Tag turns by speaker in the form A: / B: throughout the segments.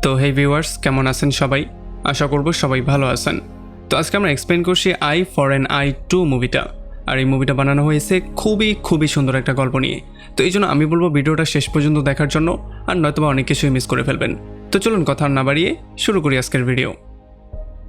A: তো হে ভিউয়ার্স, কেমন আছেন সবাই? আশা করব সবাই ভালো আছেন। তো আজকে আমরা এক্সপ্লেন করছি আই ফর অ্যান আই 2 মুভিটা। আর এই মুভিটা বানানো হয়েছে খুবই সুন্দর একটা গল্প নিয়ে। তো এই জন্য আমি বলবো ভিডিওটা শেষ পর্যন্ত দেখার জন্য, আর নয়তোবা অনেক কিছুই মিস করে ফেলবেন। তো চলুন কথা না বাড়িয়ে শুরু করি আজকের ভিডিও।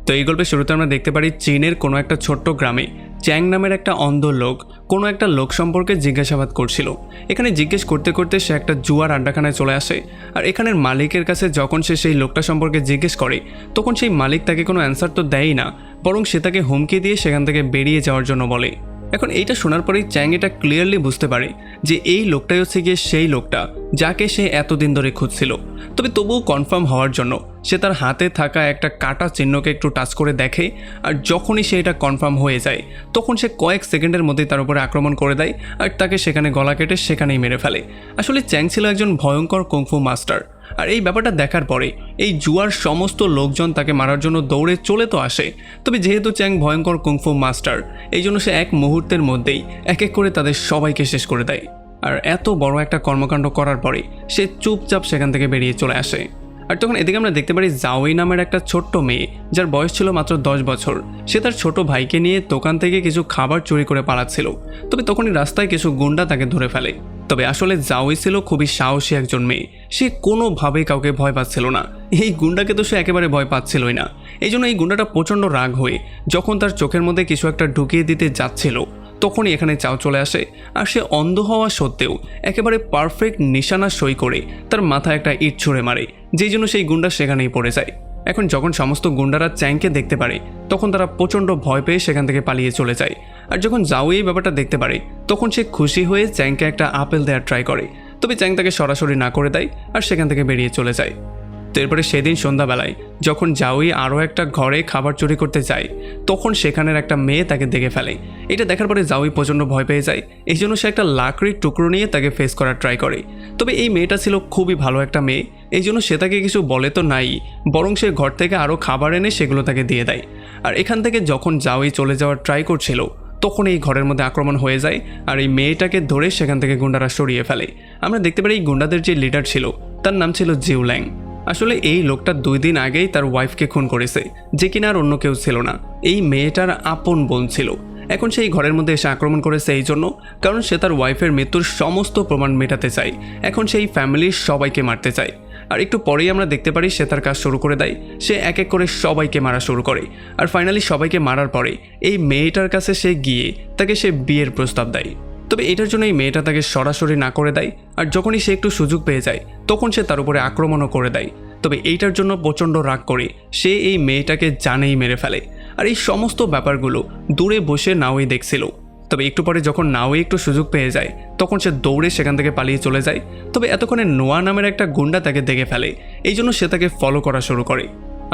A: তো এই গল্পের শুরুতে আমরা দেখতে পারি চীনের কোনো একটা ছোট্ট গ্রামে চ্যাং নামের একটা অন্ধ লোক কোনো একটা লোক সম্পর্কে জিজ্ঞাসাবাদ করছিল। এখানে জিজ্ঞেস করতে করতে সে একটা জুয়ার আড্ডাখানায় চলে আসে। আর এখানের মালিকের কাছে যখন সে সেই লোকটা সম্পর্কে জিজ্ঞেস করে, তখন সেই মালিক তাকে কোনো অ্যান্সার তো দেয়ই না, বরং সে তাকে হুমকি দিয়ে সেখান থেকে বেরিয়ে যাওয়ার জন্য বলে। এখন এইটা শোনার পরেই চ্যাং এটা ক্লিয়ারলি বুঝতে পারে যে এই লোকটাই হচ্ছে গিয়ে সেই লোকটা যাকে সে এতদিন ধরে খুঁজছিল। তবে তবুও কনফার্ম হওয়ার জন্য সে তার হাতে থাকা একটা কাটা চিহ্নকে একটু টাচ করে দেখে। আর যখনই সে এটা কনফার্ম হয়ে যায়, তখন সে কয়েক সেকেন্ডের মধ্যেই তার উপরে আক্রমণ করে দেয় আর তাকে সেখানে গলা কেটে সেখানেই মেরে ফেলে। আসলে চ্যাং ছিল একজন ভয়ঙ্কর কুংফু মাস্টার। আর এই ব্যাপারটা দেখার পরে এই জুয়ার সমস্ত লোকজন তাকে মারার জন্য দৌড়ে চলে তো আসে। তবে যেহেতু চ্যাং ভয়ঙ্কর কুংফু মাস্টার, এই জন্য সে এক মুহূর্তের মধ্যেই এক এক করে তাদের সবাইকে শেষ করে দেয়। আর এত বড় একটা কর্মকাণ্ড করার পরে সে চুপচাপ সেখান থেকে বেরিয়ে চলে আসে। আর তখন এদিকে আমরা দেখতে পারি জাওই নামের একটা ছোট্ট মেয়ে, যার বয়স ছিল মাত্র 10 বছর। সে তার ছোট ভাইকে নিয়ে দোকান থেকে কিছু খাবার চুরি করে পালাচ্ছিল। তবে তখনই রাস্তায় কিছু গুন্ডা তাকে ধরে ফেলে। তবে আসলে জাওই ছিল খুবই সাহসী একজন মেয়ে। সে কোনোভাবেই কাউকে ভয় পাচ্ছিল না। এই গুন্ডাকে তো সে একেবারে ভয় পাচ্ছিলই না। এই জন্য এই গুন্ডাটা প্রচণ্ড রাগ হয়ে যখন তার চোখের মধ্যে কিছু একটা ঢুকিয়ে দিতে যাচ্ছিল, তখনই এখানে চাও চলে আসে। আর সে অন্ধ হওয়া সত্ত্বেও একেবারে পারফেক্ট নিশানা সই করে তার মাথায় একটা ইট ছুঁড়ে মারে, যেই জন্য সেই গুন্ডা সেখানেই পড়ে যায়। এখন যখন সমস্ত গুন্ডারা চ্যাংকে দেখতে পারে, তখন তারা প্রচণ্ড ভয় পেয়ে সেখান থেকে পালিয়ে চলে যায়। আর যখন জাওই এই ব্যাপারটা দেখতে পারে, তখন সে খুশি হয়ে চ্যাংকে একটা আপেল দেওয়ার ট্রাই করে। তবে চ্যাং তাকে সরাসরি না করে দেয় আর সেখান থেকে বেরিয়ে চলে যায়। তো এরপরে সেদিন সন্ধ্যাবেলায় যখন জাওই আরও একটা ঘরে খাবার চুরি করতে যায়, তখন সেখানের একটা মেয়ে তাকে দেখে ফেলে। এটা দেখার পরে জাওই প্রচণ্ড ভয় পেয়ে যায়। এই জন্য সে একটা লাকড়ির টুকরো নিয়ে তাকে ফেস করার ট্রাই করে। তবে এই মেয়েটা ছিল খুবই ভালো একটা মেয়ে। এই জন্য সে তাকে কিছু বলে তো নাই, বরং সে ঘর থেকে আরও খাবার এনে সেগুলো তাকে দিয়ে দেয়। আর এখান থেকে যখন জাওই চলে যাওয়ার ট্রাই করছিল, তখন এই ঘরের মধ্যে আক্রমণ হয়ে যায়। আর এই মেয়েটাকে ধরে সেখান থেকে গুন্ডারা সরিয়ে ফেলে। আমরা দেখতে পারি এই গুন্ডাদের যে লিডার ছিল, তার নাম ছিল জিউল্যাং। আসলে এই লোকটা 2 দিন আগেই তার ওয়াইফকে খুন করেছে, যে কিনা আর অন্য কেউ ছিল না, এই মেয়েটার আপন বোন ছিল। এখন সেই ঘরের মধ্যে এসে আক্রমণ করেছে এই জন্য কারণ সে তার ওয়াইফের মৃত্যুর সমস্ত প্রমাণ মেটাতে চায়। এখন সেই ফ্যামিলির সবাইকে মারতে চায়। আর একটু পরেই আমরা দেখতে পারি সে তার কাজ শুরু করে দেয়। সে এক এক করে সবাইকে মারা শুরু করে। আর ফাইনালি সবাইকে মারার পরে এই মেয়েটার কাছে সে গিয়ে তাকে সে বিয়ের প্রস্তাব দেয়। তবে এটার জন্য এই মেয়েটা তাকে সরাসরি না করে দেয়। আর যখনই সে একটু সুযোগ পেয়ে যায়, তখন সে তার উপরে আক্রমণও করে দেয়। তবে এইটার জন্য প্রচণ্ড রাগ করে সে এই মেয়েটাকে জানেই মেরে ফেলে। আর এই সমস্ত ব্যাপারগুলো দূরে বসে নাওই দেখছিল। তবে একটু পরে যখন নাওই একটু সুযোগ পেয়ে যায়, তখন সে দৌড়ে সেখান থেকে পালিয়ে চলে যায়। তবে এতক্ষণে নোয়া নামের একটা গুন্ডা তাকে দেখে ফেলে। এই জন্য সে তাকে ফলো করা শুরু করে।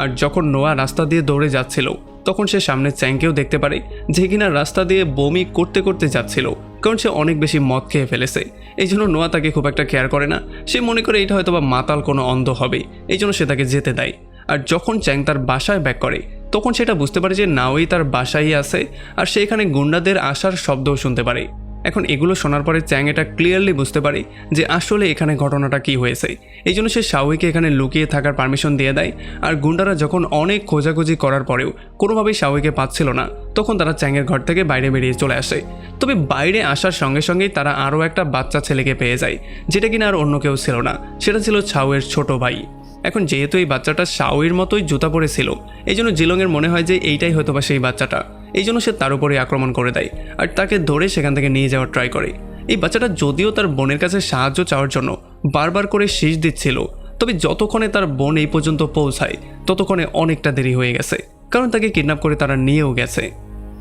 A: আর যখন নোয়া রাস্তা দিয়ে দৌড়ে যাচ্ছিল, তখন সে সামনে চ্যাংকেও দেখতে পারে, যে কিনা রাস্তা দিয়ে বমি করতে করতে যাচ্ছিল, কারণ সে অনেক বেশি মদ খেয়ে ফেলেছে। এই জন্য নোয়া তাকে খুব একটা কেয়ার করে না। সে মনে করে এটা হয়তো বা মাতাল কোনো অন্ধ হবে, এই জন্য সে তাকে যেতে দেয়। আর যখন চ্যাং তার বাসায় ব্যাক করে, তখন সেটা বুঝতে পারে যে নাওই তার বাসায় আছে। আর সে এখানে গুন্ডাদের আসার শব্দও শুনতে পারে। এখন এগুলো শোনার পরে চ্যাং এটা ক্লিয়ারলি বুঝতে পারে যে আসলে এখানে ঘটনাটা কি হয়েছে। এই জন্য সে শাওইকে এখানে লুকিয়ে থাকার পারমিশন দিয়ে দেয়। আর গুন্ডারা যখন অনেক খোঁজাখুঁজি করার পরেও কোনোভাবেই শাওইকে পাচ্ছিল না, তখন তারা চ্যাংয়ের ঘর থেকে বাইরে বেরিয়ে চলে আসে। তবে বাইরে আসার সঙ্গে সঙ্গেই তারা আরও একটা বাচ্চা ছেলেকে পেয়ে যায়, যেটা কিনা আর অন্য কেউ ছিল না, সেটা ছিল ছাওয়ের ছোট ভাই। এখন যেহেতু এই বাচ্চাটা শাওইর মতোই জুতা পরেছিল, এই জন্য জিলংয়ের মনে হয় যে এইটাই হয়তো বা সেই বাচ্চাটা। এই জন্য সে তার উপরে আক্রমণ করে দেয় আর তাকে ধরে সেখান থেকে নিয়ে যাওয়ার ট্রাই করে। এই বাচ্চাটা যদিও তার বোনের কাছে সাহায্য চাওয়ার জন্য বারবার করে শীষ দিচ্ছিল, তবে যতক্ষণে তার বোন এই পর্যন্ত পৌঁছায়, ততক্ষণে অনেকটা দেরি হয়ে গেছে, কারণ তাকে কিডন্যাপ করে তারা নিয়েও গেছে।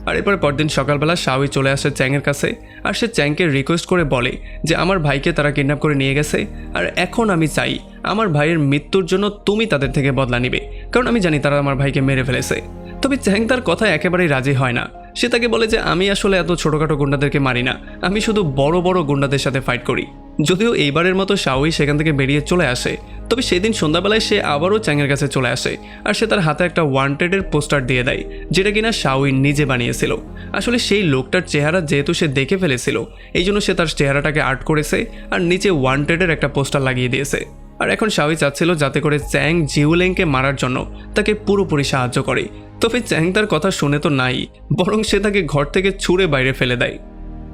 A: আর এরপরে পরদিন সকালবেলা শাওই চলে আসে চ্যাংয়ের কাছে। আর সে চ্যাংকে রিকোয়েস্ট করে বলে যে আমার ভাইকে তারা কিডন্যাপ করে নিয়ে গেছে, আর এখন আমি চাই আমার ভাইয়ের মৃত্যুর জন্য তুমি তাদের থেকে বদলা নিবে, কারণ আমি জানি তারা আমার ভাইকে মেরে ফেলেছে। তবে চ্যাং তার কথায় একেবারেই রাজি হয় না। সে তাকে বলে যে আমি আসলে এত ছোটোখাটো গুন্ডাদেরকে মারি না, আমি শুধু বড় বড় গুন্ডাদের সাথে ফাইট করি। যদিও এইবারের মতো শাওই সেখান থেকে বেরিয়ে চলে আসে, তবে সেদিন সন্ধ্যাবেলায় সে আবারও চ্যাংয়ের কাছে চলে আসে। আর সে তার হাতে একটা ওয়ান্টেডের পোস্টার দিয়ে দেয়, যেটা কিনা শাওই নিজে বানিয়েছিল। আসলে সেই লোকটার চেহারা যেহেতু সে দেখে ফেলেছিল, এই জন্য সে তার চেহারাটাকে আর্ট করেছে আর নিচে ওয়ান্টেডের একটা পোস্টার লাগিয়ে দিয়েছে। আর এখন শাওই চাচ্ছিল যাতে করে চ্যাং জিউলেংকে মারার জন্য তাকে পুরোপুরি সাহায্য করে। তবে চ্যাং তার কথা শুনে তো নাই, বরং সে তাকে ঘর থেকে ছুঁড়ে বাইরে ফেলে দেয়।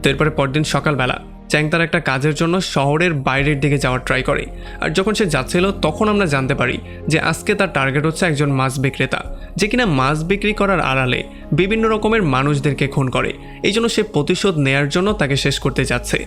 A: তো এরপরে পরদিন সকালবেলা চ্যাং তার একটা কাজের জন্য শহরের বাইরের দিকে যাওয়ার ট্রাই করে। আর যখন সে যাচ্ছিল তখন আমরা জানতে পারি যে আজকে তার টার্গেট হচ্ছে একজন মাছ বিক্রেতা, যে কিনা মাছ বিক্রি করার আড়ালে বিভিন্ন রকমের মানুষদেরকে খুন করে। এই জন্য সে প্রতিশোধ নেয়ার জন্য তাকে শেষ করতে যাচ্ছে।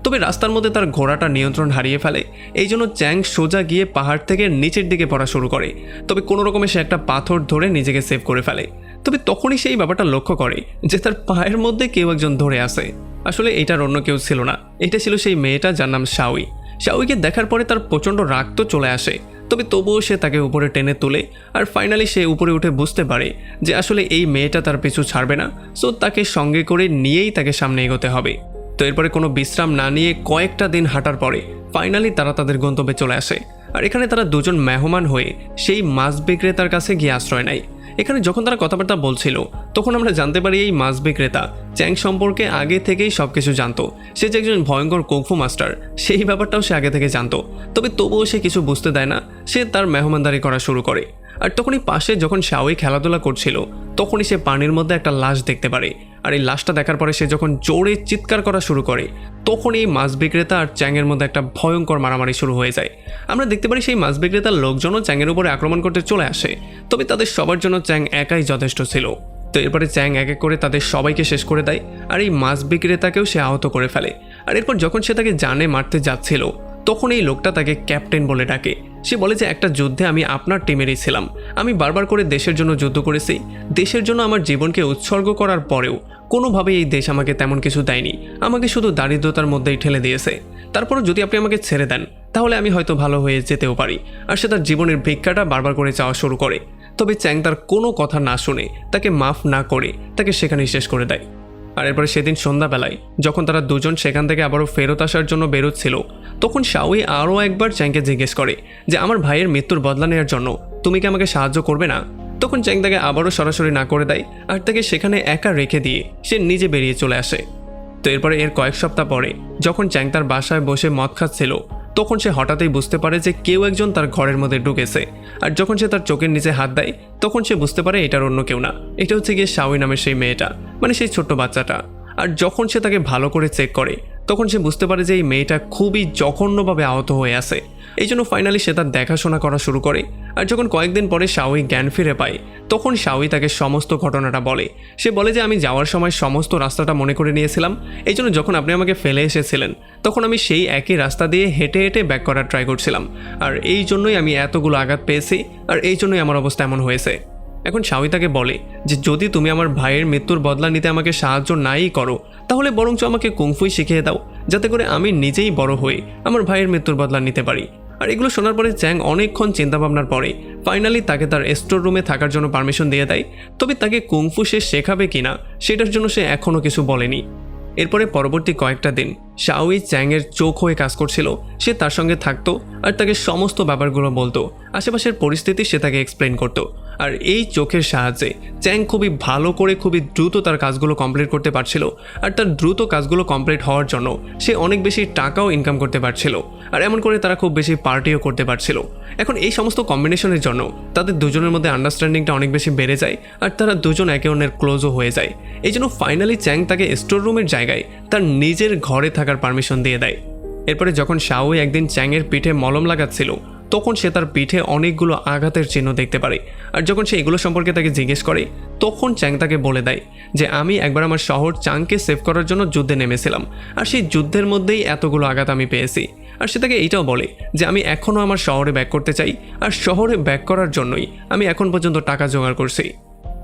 A: তবে রাস্তার মধ্যে তার ঘোড়াটা নিয়ন্ত্রণ হারিয়ে ফেলে। এই জন্য চ্যাং সোজা গিয়ে পাহাড় থেকে নিচের দিকে পড়া শুরু করে। তবে কোনো রকমে সে একটা পাথর ধরে নিজেকে সেভ করে ফেলে। তবে তখনই সেই ব্যাপারটা লক্ষ্য করে যে তার পায়ের মধ্যে কেউ একজন ধরে আসে। আসলে এটার অন্য কেউ ছিল না, এটা ছিল সেই মেয়েটা যার নাম শাওই। শাওইকে দেখার পরে তার প্রচণ্ড রাগ তো চলে আসে, তবে তবুও সে তাকে উপরে টেনে তোলে। আর ফাইনালি সে উপরে উঠে বুঝতে পারে যে আসলে এই মেয়েটা তার পিছু ছাড়বে না, সো তাকে সঙ্গে করে নিয়েই তাকে সামনে এগোতে হবে। তো এরপরে কোনো বিশ্রাম না নিয়ে কয়েকটা দিন হাঁটার পরে ফাইনালি তারা তাদের গন্তব্যে চলে আসে। আর এখানে তারা দুজন মেহমান হয়ে সেই মাছ বিক্রেতার কাছে গিয়ে আশ্রয় নেয়। এখানে যখন তারা কথাবার্তা বলছিল তখন আমরা জানতে পারি এই মাছ বিক্রেতা চ্যাং সম্পর্কে আগে থেকেই সব কিছু জানতো। সে যে একজন ভয়ঙ্কর কুংফু মাস্টার সেই ব্যাপারটাও সে আগে থেকে জানতো। তবে তবুও সে কিছু বুঝতে দেয় না, সে তার মেহমানদারি করা শুরু করে। আর তখনই পাশে যখন শাওই খেলাধুলা করছিল তখনই সে পানির মধ্যে একটা লাশ দেখতে পারে। আর এই লাশটা দেখার পরে সে যখন জোরে চিৎকার করা শুরু করে তখন এই মাছ বিক্রেতা আর চ্যাংয়ের মধ্যে একটা ভয়ঙ্কর মারামারি শুরু হয়ে যায়। আমরা দেখতে পারি সেই মাছ বিক্রেতার লোকজনও চ্যাংয়ের উপরে আক্রমণ করতে চলে আসে, তবে তাদের সবার জন্য চ্যাং একাই যথেষ্ট ছিল। তো এরপরে চ্যাং এক এক করে তাদের সবাইকে শেষ করে দেয়, আর এই মাছ বিক্রেতাকেও সে আহত করে ফেলে। আর এরপর যখন সে তাকে জানে মারতে যাচ্ছিল তখন এই লোকটা তাকে ক্যাপ্টেন বলে ডাকে। সে বলে যে একটা যুদ্ধে আমি আপনার টিমেরই ছিলাম, আমি বারবার করে দেশের জন্য যুদ্ধ করেছি, দেশের জন্য আমার জীবনকে উৎসর্গ করার পরেও কোনোভাবেই এই দেশ আমাকে তেমন কিছু দেয়নি, আমাকে শুধু দারিদ্রতার মধ্যেই ঠেলে দিয়েছে। তারপরও যদি আপনি আমাকে ছেড়ে দেন তাহলে আমি হয়তো ভালো হয়ে যেতেও পারি। আর সে তার জীবনের ভিক্ষাটা বারবার করে চাওয়া শুরু করে। তবে চ্যাং তার কোনো কথা না শুনে তাকে মাফ না করে তাকে সেখানেই শেষ করে দেয়। আর এরপরে সেদিন সন্ধ্যাবেলায় যখন তারা দুজন সেখান থেকে আবারও ফেরত আসার জন্য বেরোচ্ছিল তখন শাওই আরও একবার চ্যাংকে জিজ্ঞেস করে যে আমার ভাইয়ের মৃত্যুর বদলা নেওয়ার জন্য তুমি কি আমাকে সাহায্য করবে না? তখন চ্যাং তাকে আবারও সরাসরি না করে দেয় আর তাকে সেখানে একা রেখে দিয়ে সে নিজে বেরিয়ে চলে আসে। তো এরপরে এর কয়েক সপ্তাহ পরে যখন চ্যাং তার বাসায় বসে মদ খাচ্ছিল তখন সে হঠাৎই বুঝতে পারে যে কেউ একজন তার ঘরের মধ্যে ঢুকেছে। আর যখন সে তার চোখের নিচে হাত দেয় তখন সে বুঝতে পারে এটার অন্য কেউ না, এটা হচ্ছে গিয়ে শাওই নামের সেই মেয়েটা, মানে সেই ছোট্ট বাচ্চাটা। আর যখন সে তাকে ভালো করে চেক করে তখন সে বুঝতে পারে যে এই মেয়েটা খুবই জঘন্যভাবে আহত হয়ে আছে। এই জন্য ফাইনালি সে তার দেখাশোনা করা শুরু করে। আর যখন কয়েকদিন পরে শাওই জ্ঞান ফিরে পায় তখন শাওই তাকে সমস্ত ঘটনাটা বলে। সে বলে যে আমি যাওয়ার সময় সমস্ত রাস্তাটা মনে করে নিয়েছিলাম, এই জন্য যখন আপনি আমাকে ফেলে এসেছিলেন তখন আমি সেই একই রাস্তা দিয়ে হেঁটে হেঁটে ব্যাক করার ট্রাই করছিলাম, আর এই জন্যই আমি এতগুলো আঘাত পেয়েছি, আর এই জন্যই আমার অবস্থা এমন হয়েছে। এখন শাওই তাকে বলে যে যদি তুমি আমার ভাইয়ের মৃত্যুর বদলা নিতে আমাকে সাহায্য নাই করো তাহলে বরঞ্চ আমাকে কুংফুই শিখিয়ে দাও, যাতে করে আমি নিজেই বড় হয়ে আমার ভাইয়ের মৃত্যুর বদলা নিতে পারি। আর এগুলো শোনার পরে চ্যাং অনেকক্ষণ চিন্তাভাবনার পরে ফাইনালি তাকে তার স্টোর রুমে থাকার জন্য পারমিশন দিয়ে দেয়। তবে তাকে কুংফু সে শেখাবে কিনা সেটার জন্য সে এখনও কিছু বলেনি। এরপরে পরবর্তী কয়েকটা দিন শাওই চ্যাংয়ের চোখ হয়ে কাজ করছিল। সে তার সঙ্গে থাকতো আর তাকে সমস্ত ব্যাপারগুলো বলতো, আশেপাশের পরিস্থিতি সে তাকে এক্সপ্লেন করতো। আর এই চোখের সাহায্যে চ্যাং খুবই ভালো করে খুবই দ্রুত তার কাজগুলো কমপ্লিট করতে পারছিল। আর তার দ্রুত কাজগুলো কমপ্লিট হওয়ার জন্য সে অনেক বেশি টাকাও ইনকাম করতে পারছিল। আর এমন করে তারা খুব বেশি পার্টিও করতে পারছিল। এখন এই সমস্ত কম্বিনেশনের জন্য তাদের দুজনের মধ্যে আন্ডারস্ট্যান্ডিংটা অনেক বেশি বেড়ে যায় আর তারা দুজন একে অন্যের ক্লোজও হয়ে যায়। এই জন্য ফাইনালি চ্যাং তাকে স্টোর রুমের জায়গায় তার নিজের ঘরে থাকার পারমিশন দিয়ে দেয়। এরপরে যখন শাওই একদিন চ্যাংয়ের পিঠে মলম লাগাচ্ছিল তখন সে তার পিঠে অনেকগুলো আঘাতের চিহ্ন দেখতে পারে। আর যখন সে এগুলো সম্পর্কে তাকে জিজ্ঞেস করে তখন চ্যাং তাকে বলে দেয় যে আমি একবার আমার শহর চাংকে সেভ করার জন্য যুদ্ধে নেমেছিলাম, আর সেই যুদ্ধের মধ্যেই এতগুলো আঘাত আমি পেয়েছি। আর সে তাকে এইটাও বলে যে আমি এখনও আমার শহরে ব্যাক করতে চাই, আর শহরে ব্যাক করার জন্যই আমি এখন পর্যন্ত টাকা জোগাড় করছি।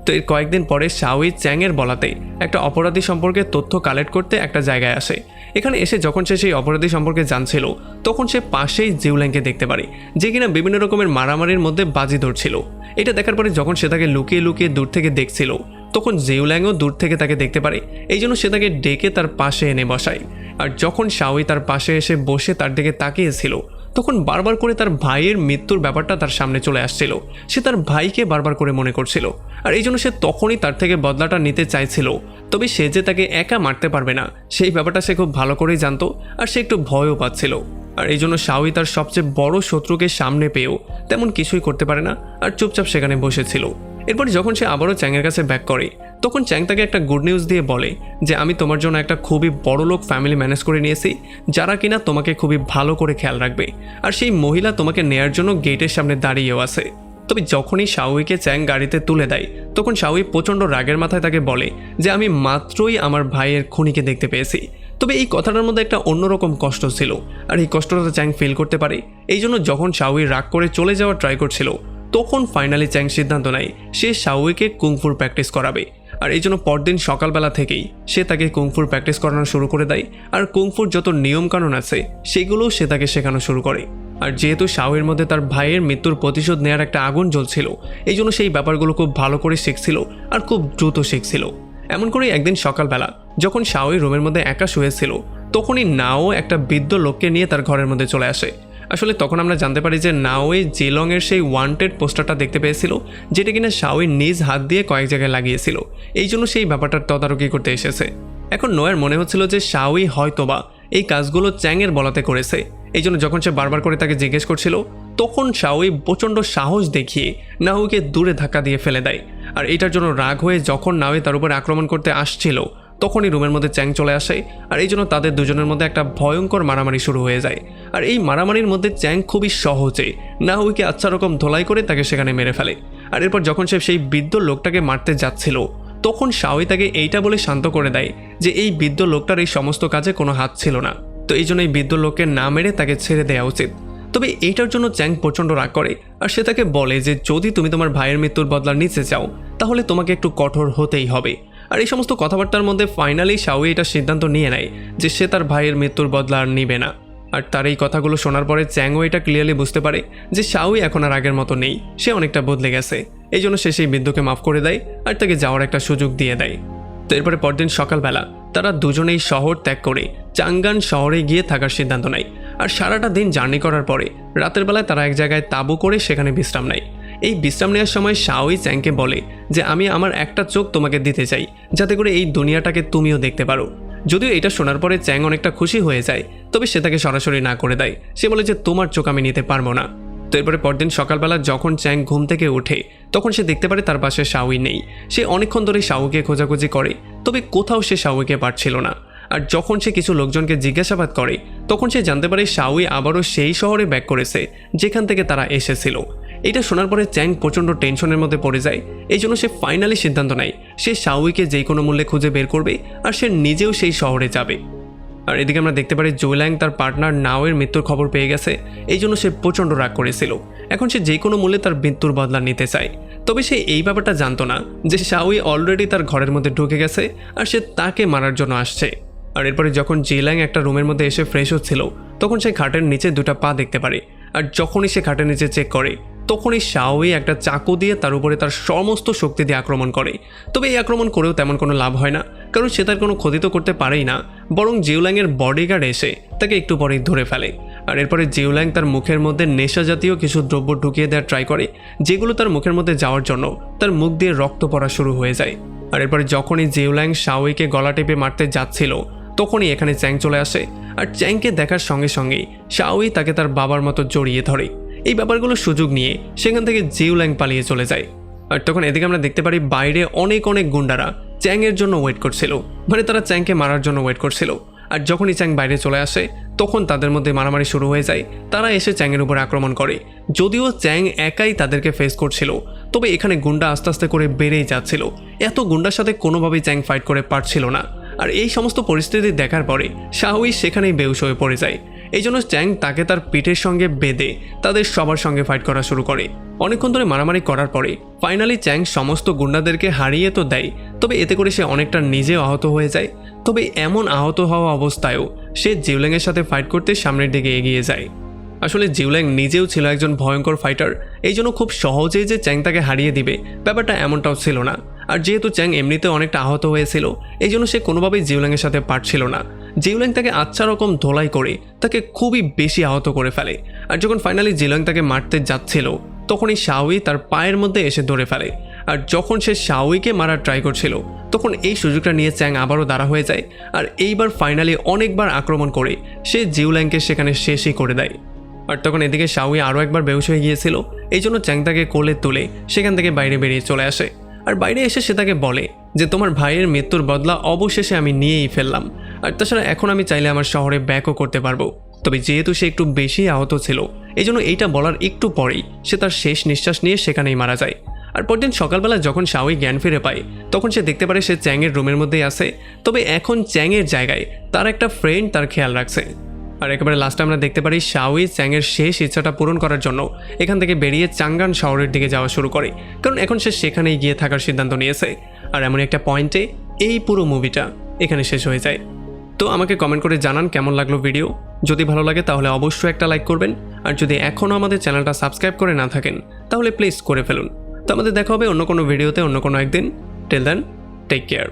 A: তো এর কয়েকদিন পরে শাওই চ্যাংয়ের বলাতে একটা অপরাধী সম্পর্কে তথ্য কালেক্ট করতে একটা জায়গায় আসে। এখানে এসে যখন সে সেই অপরাধী সম্পর্কে জানছিল তখন সে পাশেই জিউল্যাংকে দেখতে পারে, যে কিনা বিভিন্ন রকমের মারামারির মধ্যে বাজি ধরছিল। এটা দেখার পরে যখন সে তাকে লুকিয়ে লুকিয়ে দূর থেকে দেখছিল তখন জিউল্যাংও দূর থেকে তাকে দেখতে পারে। এই জন্য সে তাকে ডেকে তার পাশে এনে বসায়। আর যখন শাওই তার পাশে এসে বসে তার দিকে তাকিয়েছিল তখন বারবার করে তার ভাইয়ের মৃত্যুর ব্যাপারটা তার সামনে চলে আসছিল। সে তার ভাইকে বারবার করে মনে করছিল, আর এই জন্য সে তখনই তার থেকে বদলাটা নিতে চাইছিল। তবে সে যে তাকে একা মারতে পারবে না সেই ব্যাপারটা সে খুব ভালো করেই জানতো, আর সে একটু ভয়ও পাচ্ছিল। আর এই জন্য শাওই তার সবচেয়ে বড় শত্রুকে সামনে পেয়েও তেমন কিছুই করতে পারে না আর চুপচাপ সেখানে বসেছিল। এরপর যখন সে আবারও চ্যাংয়ের কাছে ব্যাক করে তখন চ্যাং তাকে একটা গুড নিউজ দিয়ে বলে যে আমি তোমার জন্য একটা খুবই বড় লোক ফ্যামিলি ম্যানেজ করে নিয়েছি যারা কিনা তোমাকে খুবই ভালো করে খেয়াল রাখবে, আর সেই মহিলা তোমাকে নেয়ার জন্য গেটের সামনে দাঁড়িয়েও আছে। তবে যখনই শাওইকে চ্যাং গাড়িতে তুলে দেয় তখন শাওই প্রচণ্ড রাগের মাথায় তাকে বলে যে আমি মাত্রই আমার ভাইয়ের খুনিকে দেখতে পেয়েছি। তবে এই কথাটার মধ্যে একটা অন্যরকম কষ্ট ছিল, আর এই কষ্টটা চ্যাং ফিল করতে পারে। এই জন্য যখন শাওই রাগ করে চলে যাওয়ার ট্রাই করছিল তখন ফাইনালি চ্যাং সিদ্ধান্ত নেয় সে শাওইকে কুংফুর প্র্যাকটিস করাবে। আর এই জন্য পরদিন সকালবেলা থেকেই সে তাকে কুংফুর প্র্যাকটিস করানো শুরু করে দেয়, আর কুংফুর যত নিয়মকানুন আছে সেগুলোও সে তাকে শেখানো শুরু করে। আর যেহেতু শাওয়ের মধ্যে তার ভাইয়ের মৃত্যুর প্রতিশোধ নেওয়ার একটা আগুন জ্বলছিল এই জন্য সেই ব্যাপারগুলো খুব ভালো করে শিখছিল আর খুব দ্রুত শিখছিল। এমন করেই একদিন সকালবেলা যখন শাওই রুমের মধ্যে একা শুয়েছিল তখনই নাও একটা বৃদ্ধ লোককে নিয়ে তার ঘরের মধ্যে চলে আসে। আসলে তখন আমরা জানতে পারি যে নাওই জেলংয়ের সেই ওয়ান্টেড পোস্টারটা দেখতে পেয়েছিল যেটা কিনা শাওই নিজ হাত দিয়ে কয়েক জায়গায় লাগিয়েছিল, এই জন্য সেই ব্যাপারটার তদারকি করতে এসেছে। এখন নোয়ের মনে হচ্ছিল যে শাওই হয়তোবা এই কাজগুলো চ্যাংয়ের বলাতে করেছে, এই জন্য যখন সে বারবার করে তাকে জিজ্ঞেস করছিল তখন শাওই প্রচণ্ড সাহস দেখিয়ে নাওকে দূরে ধাক্কা দিয়ে ফেলে দেয়। আর এটার জন্য রাগ হয়ে যখন নাওই তার উপর আক্রমণ করতে আসছিল তখনই রুমের মধ্যে চ্যাং চলে আসে, আর এই জন্য তাদের দুজনের মধ্যে একটা ভয়ঙ্কর মারামারি শুরু হয়ে যায়। আর এই মারামারির মধ্যে চ্যাং খুবই সহজে নাওইকে আচ্ছা রকম ধোলাই করে তাকে সেখানে মেরে ফেলে। আর এরপর যখন সে সেই বৃদ্ধ লোকটাকে মারতে যাচ্ছিল তখন শাওই তাকে এইটা বলে শান্ত করে দেয় যে এই বৃদ্ধ লোকটার এই সমস্ত কাজে কোনো হাত ছিল না, তো এই জন্য এই বৃদ্ধ লোককে না মেরে তাকে ছেড়ে দেওয়া উচিত। তবে এইটার জন্য চ্যাং প্রচণ্ড রাগ করে, আর সে তাকে বলে যে যদি তুমি তোমার ভাইয়ের মৃত্যুর বদলা নিতে চাও তাহলে তোমাকে একটু কঠোর হতেই হবে। আর এই সমস্ত কথাবার্তার মধ্যে ফাইনালি শাওই এটা সিদ্ধান্ত নিয়ে নেয় যে সে তার ভাইয়ের মৃত্যুর বদলা আর নিবে না। আর তার এই কথাগুলো শোনার পরে চ্যাংও এটা ক্লিয়ারলি বুঝতে পারে যে শাওই এখন আর আগের মতো নেই, সে অনেকটা বদলে গেছে। এই জন্য সে সেই বৃদ্ধকে মাফ করে দেয় আর তাকে যাওয়ার একটা সুযোগ দিয়ে দেয়। তো এরপরে পরদিন সকালবেলা তারা দুজনেই শহর ত্যাগ করে চাঙ্গান শহরে গিয়ে থাকার সিদ্ধান্ত নেয়। আর সারাটা দিন জার্নি করার পরে রাতের বেলায় তারা এক জায়গায় তাঁবু করে সেখানে বিশ্রাম নেয়। এই বিশ্রাম নেওয়ার সময় শাওই চ্যাংকে বলে যে আমি আমার একটা চোখ তোমাকে দিতে চাই যাতে করে এই দুনিয়াটাকে তুমিও দেখতে পারো। যদিও এটা শোনার পরে চ্যাং অনেকটা খুশি হয়ে যায়, তবে সে তাকে সরাসরি না করে দেয়। সে বলে যে তোমার চোখ আমি নিতে পারবো না। তো এরপরে পরদিন সকালবেলা যখন চ্যাং ঘুম থেকে ওঠে তখন সে দেখতে পারে তার পাশে শাওই নেই। সে অনেকক্ষণ ধরে শাওকে খোঁজাখুঁজি করে, তবে কোথাও সে শাওকে পাচ্ছিল না। আর যখন সে কিছু লোকজনকে জিজ্ঞাসাবাদ করে তখন সে জানতে পারে শাওই আবারও সেই শহরে ব্যাক করেছে যেখান থেকে তারা এসেছিল। এটা শোনার পরে চ্যাং প্রচণ্ড টেনশনের মধ্যে পড়ে যায়। এই জন্য সে ফাইনালি সিদ্ধান্ত নেয় সে শাওইকে যে কোনো মূল্যে খুঁজে বের করবে আর সে নিজেও সেই শহরে যাবে। আর এদিকে আমরা দেখতে পারি জুইল্যাং তার পার্টনার নাওয়ের মৃত্যুর খবর পেয়ে গেছে, এই জন্য সে প্রচণ্ড রাগ করেছিল। এখন সে যে কোনো মূল্যে তার মৃত্যুর বদলা নিতে চায়। তবে সে এই ব্যাপারটা জানতো না যে শাওই অলরেডি তার ঘরের মধ্যে ঢুকে গেছে আর সে তাকে মারার জন্য আসছে। আর এরপরে যখন জিল্যাং একটা রুমের মধ্যে এসে ফ্রেশ হচ্ছিল তখন সে খাটের নিচে দুটো পা দেখতে পারে। আর যখনই সে খাটের নিচে চেক করে তখনই শাওই একটা চাকু দিয়ে তার উপরে তার সমস্ত শক্তি দিয়ে আক্রমণ করে। তবে এই আক্রমণ করেও তেমন কোনো লাভ হয় না, কারণ সে তার কোনো ক্ষতি তো করতে পারেই না, বরং জিউল্যাংয়ের বডিগার্ড এসে তাকে একটু পরেই ধরে ফেলে। আর এরপরে জিউল্যাং তার মুখের মধ্যে নেশা জাতীয় কিছু দ্রব্য ঢুকিয়ে দেওয়ার ট্রাই করে, যেগুলো তার মুখের মধ্যে যাওয়ার জন্য তার মুখ দিয়ে রক্ত পড়া শুরু হয়ে যায়। আর এরপরে যখনই জিউল্যাং শাওইকে গলা টেপে মারতে যাচ্ছিল তখনই এখানে চ্যাং চলে আসে। আর চ্যাংকে দেখার সঙ্গে সঙ্গেই শাওই তাকে তার বাবার মতো জড়িয়ে ধরে। এই ব্যাপারগুলোর সুযোগ নিয়ে সেখান থেকে জিউল্যাং পালিয়ে চলে যায়। আর তখন এদিকে আমরা দেখতে পারি বাইরে অনেক গুন্ডারা চ্যাংয়ের জন্য ওয়েট করছিল, মানে তারা চ্যাংকে মারার জন্য ওয়েট করছিল। আর যখনই চ্যাং বাইরে চলে আসে তখন তাদের মধ্যে মারামারি শুরু হয়ে যায়। তারা এসে চ্যাংয়ের উপর আক্রমণ করে। যদিও চ্যাং একাই তাদেরকে ফেস করছিল, তবে এখানে গুন্ডা আস্তে আস্তে করে বেড়েই যাচ্ছিল। এত গুন্ডার সাথে কোনোভাবেই চ্যাং ফাইট করে পারছিল না। আর এই সমস্ত পরিস্থিতি দেখার পরে শাওই সেখানেই বেহুশ হয়ে পড়ে যায়। এই জন্য চ্যাং তাকে তার পিঠের সঙ্গে বেঁধে তাদের সবার সঙ্গে ফাইট করা শুরু করে। অনেকক্ষণ ধরে মারামারি করার পরে ফাইনালি চ্যাং সমস্ত গুন্ডাদেরকে হারিয়ে তো দেয়, তবে এতে করে সে অনেকটা নিজেও আহত হয়ে যায়। তবে এমন আহত হওয়া অবস্থায়ও সে জিউল্যাংয়ের সাথে ফাইট করতে সামনের দিকে এগিয়ে যায়। আসলে জিউল্যাং নিজেও ছিল একজন ভয়ঙ্কর ফাইটার, এই জন্য খুব সহজেই যে চ্যাং তাকে হারিয়ে দিবে ব্যাপারটা এমনটাও ছিল না। আর যেহেতু চ্যাং এমনিতে অনেকটা আহত হয়েছিল এই জন্য সে কোনোভাবেই জিউল্যাংয়ের সাথে পারছিল না। জিউল্যাং তাকে আচ্ছা রকম ধোলাই করে তাকে খুবই বেশি আহত করে ফেলে। আর যখন ফাইনালি জিউল্যাং তাকে মারতে যাচ্ছিল তখনই শাওই তার পায়ের মধ্যে এসে ধরে ফেলে। আর যখন সে শাওইকে মারার ট্রাই করছিল তখন এই সুযোগটা নিয়ে চ্যাং আবারও দাঁড়া হয়ে যায় আর এইবার ফাইনালি অনেকবার আক্রমণ করে সে জিউল্যাংকে সেখানে শেষই করে দেয়। আর তখন এদিকে শাওই আরও একবার বেহুশ হয়ে গিয়েছিল, এই জন্য চ্যাং তাকে কোলে তুলে সেখান থেকে বাইরে বেরিয়ে চলে আসে। আর বাইরে এসে সে তাকে বলে যে তোমার ভাইয়ের মৃত্যুর বদলা অবশেষে আমি নিয়েই ফেললাম, আর তাছাড়া এখন আমি চাইলে আমার শহরে ব্যাকও করতে পারবো। তবে যেহেতু সে একটু বেশি আহত ছিল এই জন্য এইটা বলার একটু পরেই সে তার শেষ নিঃশ্বাস নিয়ে সেখানেই মারা যায়। আর পরদিন সকালবেলা যখন শাওই জ্ঞান ফিরে পায় তখন সে দেখতে পারে সে চ্যাংয়ের রুমের মধ্যেই আছে, তবে এখন চ্যাংয়ের জায়গায় তার একটা ফ্রেন্ড তার খেয়াল রাখছে। আর একেবারে লাস্টে আমরা দেখতে পারি শাওই চ্যাংয়ের শেষ ইচ্ছাটা পূরণ করার জন্য এখান থেকে বেরিয়ে চাঙ্গান শহরের দিকে যাওয়া শুরু করে, কারণ এখন সে সেখানেই গিয়ে থাকার সিদ্ধান্ত নিয়েছে। আর এমন একটা পয়েন্টে এই পুরো মুভিটা এখানে শেষ হয়ে যায়। তো আমাকে কমেন্ট করে জানান কেমন লাগলো ভিডিও। যদি ভালো লাগে তাহলে অবশ্যই একটা লাইক করবেন, আর যদি এখনও আমাদের চ্যানেলটা সাবস্ক্রাইব করে না থাকেন তাহলে প্লিজ করে ফেলুন। তো আমাদের দেখা হবে অন্য কোনো ভিডিওতে অন্য কোনো একদিন। Till then, take care.